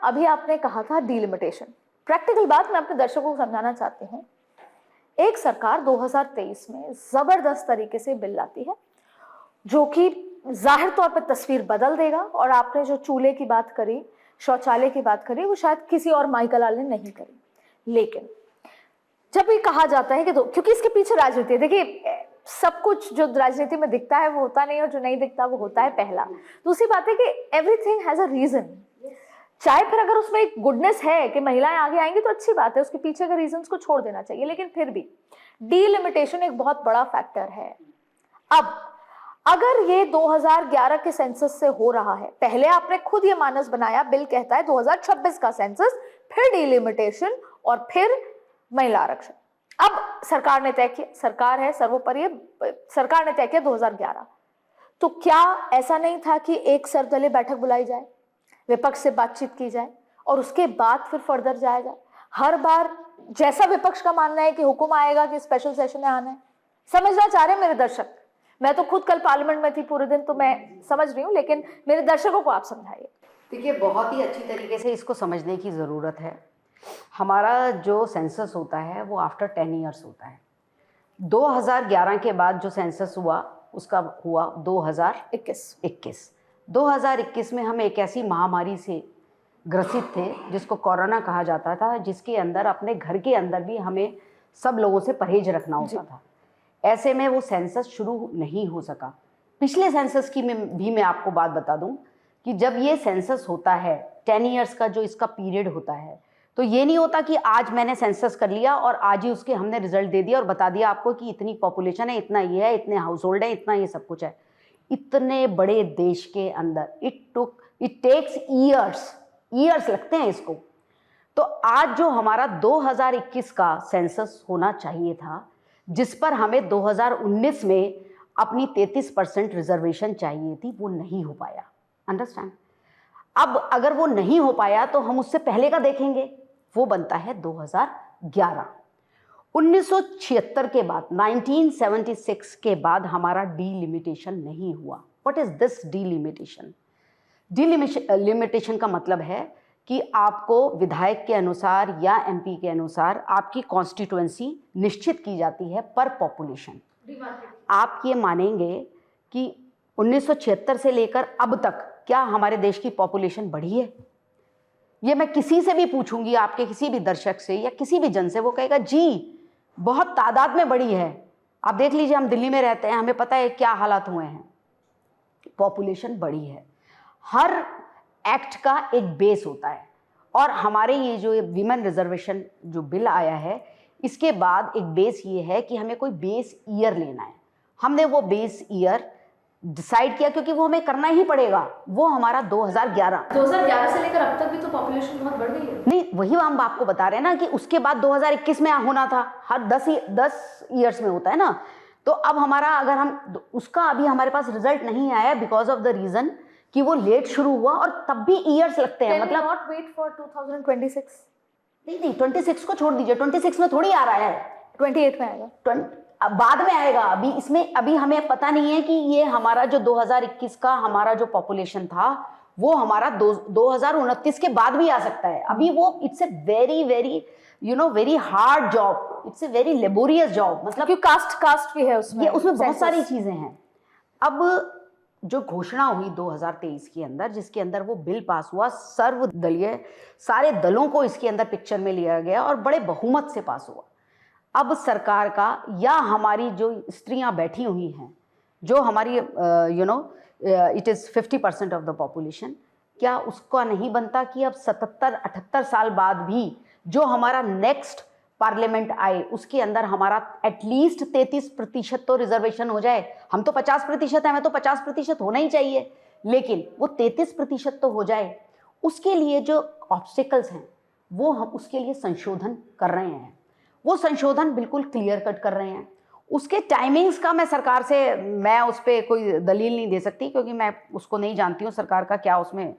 अभी आपने कहा था डीलिमिटेशन, प्रैक्टिकल बात मैं अपने दर्शकों को समझाना चाहती हूँ। एक सरकार 2023 में जबरदस्त तरीके से बिल लाती है जो कि जाहिर तौर पर तस्वीर बदल देगा, और आपने जो चूल्हे की बात करी, शौचालय की बात करी, वो शायद किसी और माइकल लाल ने नहीं करी। लेकिन जब ये कहा जाता है कि क्योंकि इसके पीछे राजनीति है, देखिए सब कुछ जो राजनीति में दिखता है वो होता नहीं, और जो नहीं दिखता वो होता है पहला। दूसरी बात है कि एवरीथिंग हैज अ रीजन, चाहे फिर अगर उसमें एक गुडनेस है कि महिलाएं आगे आएंगी तो अच्छी बात है, उसके पीछे के रीजंस को छोड़ देना चाहिए, लेकिन फिर भी डीलिमिटेशन एक बहुत बड़ा फैक्टर है। अब अगर ये 2011 के सेंसस से हो रहा है, पहले आपने खुद ये मानस बनाया, बिल कहता है 2026 का सेंसस, फिर डीलिमिटेशन और फिर महिला आरक्षण। अब सरकार ने तय किया, सरकार है सर्वोपरि, सरकार ने तय किया 2011, तो क्या ऐसा नहीं था कि एक सर्वदलीय बैठक बुलाई जाए, विपक्ष से बातचीत की जाए और उसके बाद फिर फर्दर जाया जाए? हर बार जैसा विपक्ष का मानना है कि हुक्म आएगा कि स्पेशल सेशन में आना है, समझना चाह रहे हैं मेरे दर्शक। मैं तो खुद कल पार्लियामेंट में थी पूरे दिन, तो मैं समझ रही हूँ, लेकिन मेरे दर्शकों को आप समझाइए। देखिए, बहुत ही अच्छी तरीके से इसको समझने की ज़रूरत है। हमारा जो सेंसस होता है वो आफ्टर 10 ईयर्स होता है। 2011 के बाद जो सेंसस हुआ उसका हुआ 2021। 2021 में हम एक ऐसी महामारी से ग्रसित थे जिसको कोरोना कहा जाता था, जिसके अंदर अपने घर के अंदर भी हमें सब लोगों से परहेज रखना होता था। ऐसे में वो सेंसस शुरू नहीं हो सका। पिछले सेंसस की भी मैं आपको बात बता दूं कि जब ये सेंसस होता है 10 ईयर्स का जो इसका पीरियड होता है, तो ये नहीं होता कि आज मैंने सेंसस कर लिया और आज ही उसके हमने रिजल्ट दे दिया और बता दिया आपको कि इतनी पॉपुलेशन है, इतना ये है, इतने हाउस होल्ड है, इतना ये सब कुछ है। इतने बड़े देश के अंदर इट टेक्स ईयर्स लगते हैं इसको। तो आज जो हमारा 2021 का सेंसस होना चाहिए था, जिस पर हमें 2019 में अपनी 33% रिजर्वेशन चाहिए थी, वो नहीं हो पाया। अंडरस्टैंड? अब अगर वो नहीं हो पाया तो हम उससे पहले का देखेंगे, वो बनता है 2011। 1976 के बाद, 1976 के बाद हमारा डीलिमिटेशन नहीं हुआ। What is this delimitation? Delimitation का मतलब है कि आपको विधायक के अनुसार या एमपी के अनुसार आपकी कॉन्स्टिट्यूएंसी निश्चित की जाती है पर पॉपुलेशन। आप ये मानेंगे कि 1976 से लेकर अब तक क्या हमारे देश की पॉपुलेशन बढ़ी है? ये मैं किसी से भी पूछूंगी, आपके किसी भी दर्शक से या किसी भी जन से, वो कहेगा जी बहुत तादाद में बढ़ी है। आप देख लीजिए, हम दिल्ली में रहते हैं, हमें पता है क्या हालात हुए हैं। पॉपुलेशन बढ़ी है। हर एक्ट का एक बेस होता है, और हमारे ये जो विमेन रिजर्वेशन जो बिल आया है, इसके बाद एक बेस ये है कि हमें कोई बेस ईयर लेना है। हमने वो बेस ईयर डिसाइड किया क्योंकि वो हमें करना ही पड़ेगा। वो हमारा 2011 से लेकर अब तक भी तो पॉपुलेशन बहुत बढ़ गई है। नहीं, वही हम आपको बता रहे हैं ना कि उसके बाद 2021 में होना था। हर 10 ईयर्स में होता है ना। तो अब हमारा, अगर हम उसका अभी हमारे पास रिजल्ट नहीं आया बिकॉज ऑफ द रीजन कि वो लेट शुरू हुआ, और तब भी ईयर्स लगते हैं। मतलब नॉट वेट फॉर 2026? नहीं, 26 को छोड़ दीजिए, 26 में थोड़ी आ रहा है, 28 में आएगा, बाद में आएगा। अभी हमें पता नहीं है कि ये हमारा जो 2021 का हमारा जो पॉपुलेशन था वो हमारा 2029 के बाद भी आ सकता है। अभी वो it's a very very hard job, it's a very laborious job. मतलब क्योंकि कास्ट भी है उसमें बहुत सारी चीजें हैं। अब जो घोषणा हुई 2023 के अंदर, जिसके अंदर वो बिल पास हुआ, सर्वदलीय, सारे दलों को इसके अंदर पिक्चर में लिया गया और बड़े बहुमत से पास हुआ। अब सरकार का या हमारी जो स्त्रियां बैठी हुई हैं, जो हमारी it is 50% of the population, क्या उसका नहीं बनता कि अब 77-78 साल बाद भी जो हमारा नेक्स्ट पार्लियामेंट आए उसके अंदर हमारा एटलीस्ट 33% तो रिजर्वेशन हो जाए। हम तो 50% है, हमें तो 50% होना ही चाहिए, लेकिन वो 33% तो हो जाए। उसके लिए जो ऑब्स्टिकल्स हैं वो हम उसके लिए संशोधन कर रहे हैं। वो संशोधन बिल्कुल क्लियर कट कर रहे हैं। उसके टाइमिंग्स का मैं उस पर कोई दलील नहीं दे सकती, क्योंकि मैं उसको नहीं जानती हूँ सरकार का क्या उसमें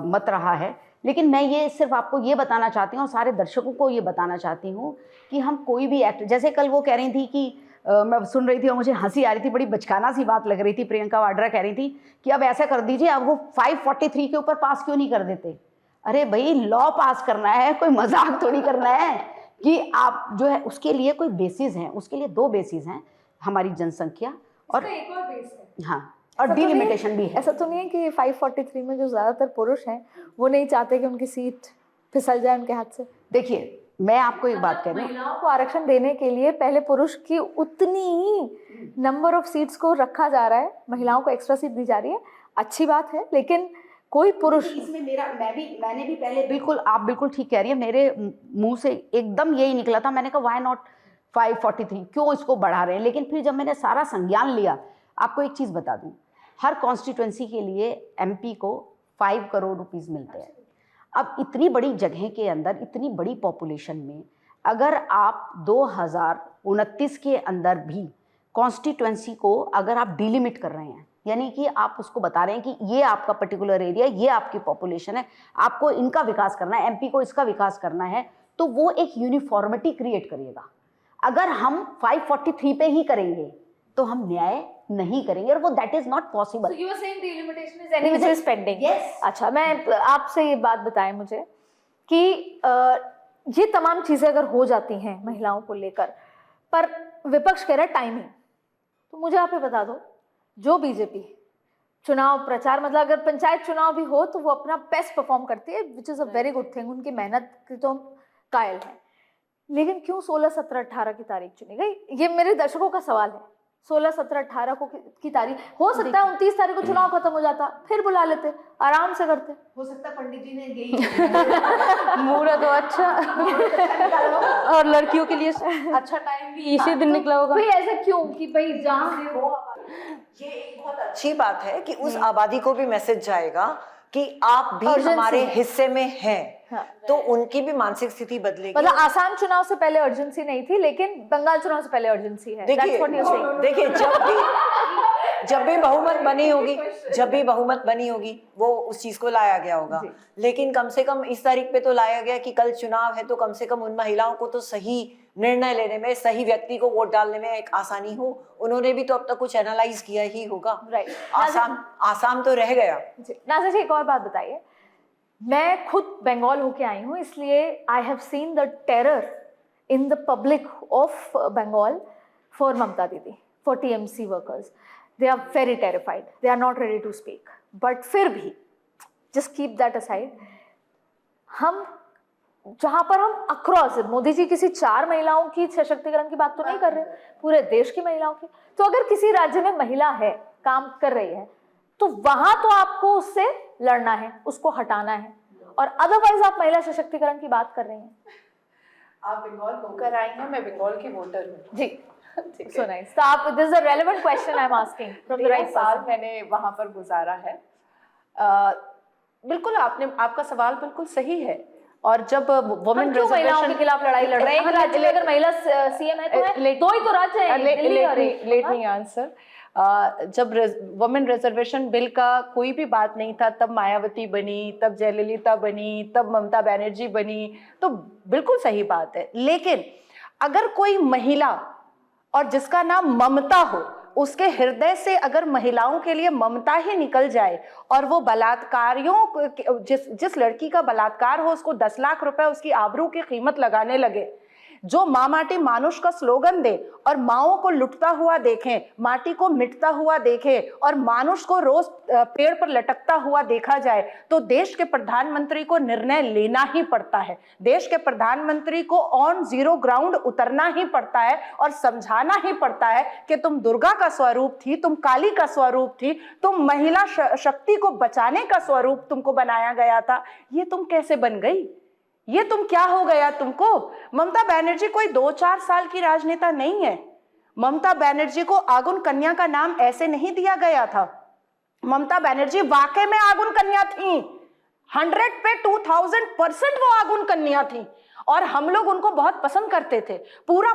मत रहा है। लेकिन मैं ये सिर्फ आपको ये बताना चाहती हूँ, सारे दर्शकों को ये बताना चाहती हूँ कि हम कोई भी एक्ट, जैसे कल वो कह रही थी कि मैं सुन रही थी और मुझे हंसी आ रही थी, बड़ी बचकाना सी बात लग रही थी। प्रियंका वाड्रा कह रही थी कि अब ऐसा कर दीजिए, अब वो 543 के ऊपर पास क्यों नहीं कर देते। अरे भाई, लॉ पास करना है, कोई मजाक थोड़ी करना है कि आप जो है उसके लिए कोई बेसिस हैं, उसके लिए 2 बेसिस हैं, हमारी जनसंख्या और एक और बेस है। हाँ, और ऐसा तो नहीं- डिलिमिटेशन भी है। ऐसा तो नहीं है कि 543 में जो ज्यादातर पुरुष हैं वो नहीं चाहते कि उनकी सीट फिसल जाए उनके हाथ से? देखिए, मैं आपको एक बात कह रही हूँ, महिलाओं को आरक्षण देने के लिए पहले पुरुष की उतनी ही नंबर ऑफ सीट्स को रखा जा रहा है, महिलाओं को एक्स्ट्रा सीट दी जा रही है, अच्छी बात है, लेकिन कोई पुरुष इसमें मैंने भी पहले बिल्कुल, आप बिल्कुल ठीक कह रही है, मेरे मुंह से एकदम यही निकला था, मैंने कहा व्हाई नॉट 543, क्यों इसको बढ़ा रहे हैं। लेकिन फिर जब मैंने सारा संज्ञान लिया, आपको एक चीज़ बता दूं, हर कॉन्स्टिट्यूंसी के लिए एमपी को 5 करोड़ रुपीस मिलते हैं। अब इतनी बड़ी जगह के अंदर, इतनी बड़ी पॉपुलेशन में, अगर आप 2029 के अंदर भी कॉन्स्टिट्यूंसी को अगर आप डिलिमिट कर रहे हैं, यानी कि आप उसको बता रहे हैं कि ये आपका पर्टिकुलर एरिया, ये आपकी पॉपुलेशन है, आपको इनका विकास करना है, एमपी को इसका विकास करना है, तो वो एक यूनिफॉर्मिटी क्रिएट करेगा। अगर हम 543 पे ही करेंगे तो हम न्याय नहीं करेंगे, और वो that is not possible. So you are saying delimitation is any which is pending? Yes. अच्छा, मैं आपसे ये बात बताएं मुझे कि ये तमाम चीजें अगर हो जाती हैं महिलाओं को लेकर, पर विपक्ष कह रहा है टाइमिंग, तो मुझे आप ये बता दो, जो बीजेपी चुनाव प्रचार, मतलब अगर पंचायत चुनाव भी हो तो वो अपना बेस्ट परफॉर्म करती है, which is a very good thing, उनकी मेहनत की तो हम कायल हैं, लेकिन क्यों 16, 17, 18 की तारीख चुनी गई? ये मेरे दर्शकों का सवाल है। 16, 17, 18 को की तारीख, हो सकता है 29 तारीख को चुनाव खत्म हो जाता, फिर बुला लेते, आराम से करते। हो सकता है पंडित जी ने यही मुहूर्त तो अच्छा और लड़कियों के लिए अच्छा टाइम भी इसी दिन निकला होगा। भाई ऐसा क्यों कि भाई जहाँ ये एक बहुत अच्छी बात है कि उस आबादी को भी मैसेज जाएगा कि आप भी Urgency हमारे है। हिस्से में हैं, हाँ। तो उनकी भी मानसिक स्थिति बदलेगी। मतलब आसाम चुनाव से पहले अर्जेंसी नहीं थी, लेकिन बंगाल चुनाव से पहले अर्जेंसी है। That's what you're saying. देखिए जब भी बहुमत बनी होगी वो उस चीज को लाया गया होगा, लेकिन कम से कम इस तारीख पे तो लाया गया कि कल चुनाव है, तो कम से कम उन महिलाओं को तो सही निर्णय लेने में, सही व्यक्ति को वोट डालने में एक आसानी हो। उन्होंने भी तो अब तक कुछ एनालाइज किया ही होगा। राइट। आसाम तो रह गया। नाज़िर जी, एक और बात बताइए, मैं खुद बंगाल होके आई हूँ, इसलिए I have seen the terror in the public of Bengal for Mamata Didi, for TMC workers. They are very terrified, they are not ready to speak, but फिर भी जस्ट कीप दैट असाइड, हम जहां पर हम अक्रॉस, मोदी जी किसी 4 महिलाओं की सशक्तिकरण की बात तो नहीं कर रहे, पूरे देश की महिलाओं की। तो अगर किसी राज्य में महिला है, काम कर रही है, तो वहां तो आपको उससे लड़ना है, उसको हटाना है, और अदरवाइज आप महिला सशक्तिकरण की बात कर रही हैं। आप बंगाल होकर आई हैं, मैं बंगाल की वोटर हूँ जी, सो नाइस। तो आप, this is a relevant question I am asking from the right साल पर्सन। मैंने वहाँ पर गुजारा है। बिल्कुल आपका सवाल बिल्कुल सही है। और जब वुमेन क्यों महिलाओं के रिजर्वेशन, खिलाफ लड़ाई लड़ रहे हैं? एक राज्य में अगर महिला सीएम है तो है, दो ही तो राज्य हैं, दिल्ली और लेट मी आंसर। जब वुमेन रिजर्वेशन बिल का कोई भी बात नहीं था, तब मायावती बनी, तब जयललिता बनी, तब ममता बनर्जी बनी, तो बिल्कुल सही बात है। लेकिन अगर कोई महिला और जिसका नाम ममता हो, उसके हृदय से अगर महिलाओं के लिए ममता ही निकल जाए, और वो बलात्कारियों, जिस लड़की का बलात्कार हो उसको 10 लाख रुपए उसकी आबरू की कीमत लगाने लगे, जो माँ माटी मानुष का स्लोगन दे और माओं को लुटता हुआ देखें, माटी को मिटता हुआ देखें, और मानुष को रोज पेड़ पर लटकता हुआ देखा जाए, तो देश के प्रधानमंत्री को निर्णय लेना ही पड़ता है। देश के प्रधानमंत्री को ऑन जीरो ग्राउंड उतरना ही पड़ता है और समझाना ही पड़ता है कि तुम दुर्गा का स्वरूप थी, तुम काली का स्वरूप थी, तुम महिला शक्ति को बचाने का स्वरूप तुमको बनाया गया था, ये तुम कैसे बन गई? ये तुम क्या हो गया तुमको? ममता बनर्जी कोई 2-4 साल की राजनेता नहीं है। ममता बनर्जी को आगुन कन्या का नाम ऐसे नहीं दिया गया था। ममता बनर्जी वाकई में आगुन कन्या थी, 100 पे 2000% वो आगुन कन्या थी, और हम लोग उनको बहुत पसंद करते थे। पूरा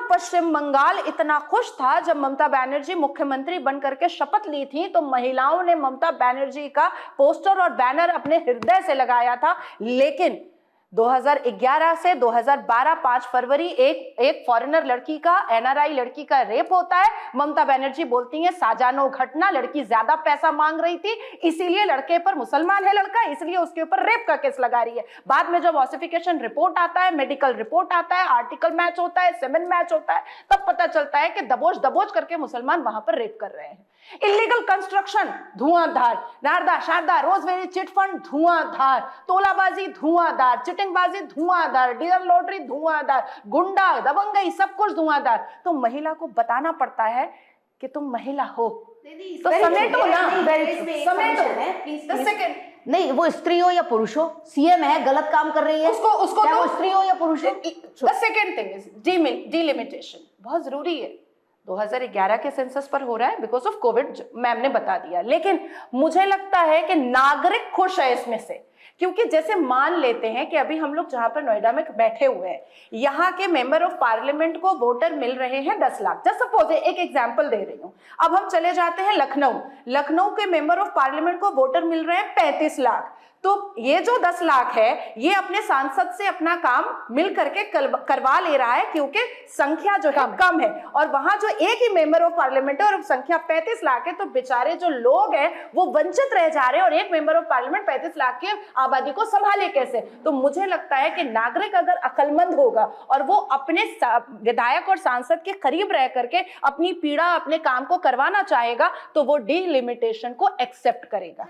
पश्चिम बंगाल इतना खुश था जब ममता बनर्जी मुख्यमंत्री बन करके शपथ ली थी, तो महिलाओं ने ममता बनर्जी का पोस्टर और बैनर अपने हृदय से लगाया था। लेकिन 2011 से 2012 5 फरवरी एक फॉरेनर लड़की का, एनआरआई लड़की का रेप होता है। ममता बनर्जी बोलती हैं साजानो घटना, लड़की ज्यादा पैसा मांग रही थी इसीलिए लड़के पर, मुसलमान है लड़का इसलिए उसके ऊपर रेप का केस लगा रही है। बाद में जब ऑसिफिकेशन रिपोर्ट आता है, मेडिकल रिपोर्ट आता है, आर्टिकल मैच होता है, सेमेन मैच होता है, तब पता चलता है कि दबोच दबोच करके मुसलमान वहां पर रेप कर रहे हैं। इलीगल कंस्ट्रक्शन धुआंधार, नारदा शारदा रोजवेरी चिट फंड धुआंधार, तोलाबाजी धुआंधार, चिटिंगबाजी धुआंधार, डीलर लॉटरी धुआंधार, गुंडा दबंगई सब कुछ धुआंधार। तो महिला को बताना पड़ता है कि तुम महिला हो तो समेटो ना, समेटो। नहीं, वो स्त्री हो या पुरुष हो, सीएम है, गलत काम कर रही है, उसको चाहे तो वो स्त्री हो या पुरुष हो। The second thing is delimitation, बहुत जरूरी है। 2011 के सेंसस पर हो रहा है बिकॉज ऑफ कोविड, मैम ने बता दिया, लेकिन मुझे लगता है कि नागरिक खुश है इसमें से, क्योंकि जैसे मान लेते हैं कि अभी हम लोग जहां पर नोएडा में बैठे हुए हैं, यहाँ के मेंबर ऑफ पार्लियामेंट को वोटर मिल रहे हैं 10 लाख, जस्ट सपोज एक एग्जांपल दे रही हूँ। अब हम चले जाते हैं लखनऊ के मेंबर ऑफ पार्लियामेंट को वोटर मिल रहे हैं 35 लाख। तो ये जो 10 लाख है ये अपने सांसद से अपना काम मिल करके करवा ले रहा है, क्योंकि संख्या जो है कम है और वहां जो एक ही मेंबर ऑफ पार्लियामेंट है और संख्या 35 लाख है, तो बेचारे जो लोग हैं वो वंचित रह जा रहे हैं और एक मेंबर ऑफ पार्लियामेंट 35 लाख की आबादी को संभाले कैसे। तो मुझे लगता है कि नागरिक अगर अक्लमंद होगा और वो अपने विधायक और सांसद के करीब रह करके अपनी पीड़ा, अपने काम को करवाना चाहेगा, तो वो डिलिमिटेशन को एक्सेप्ट करेगा।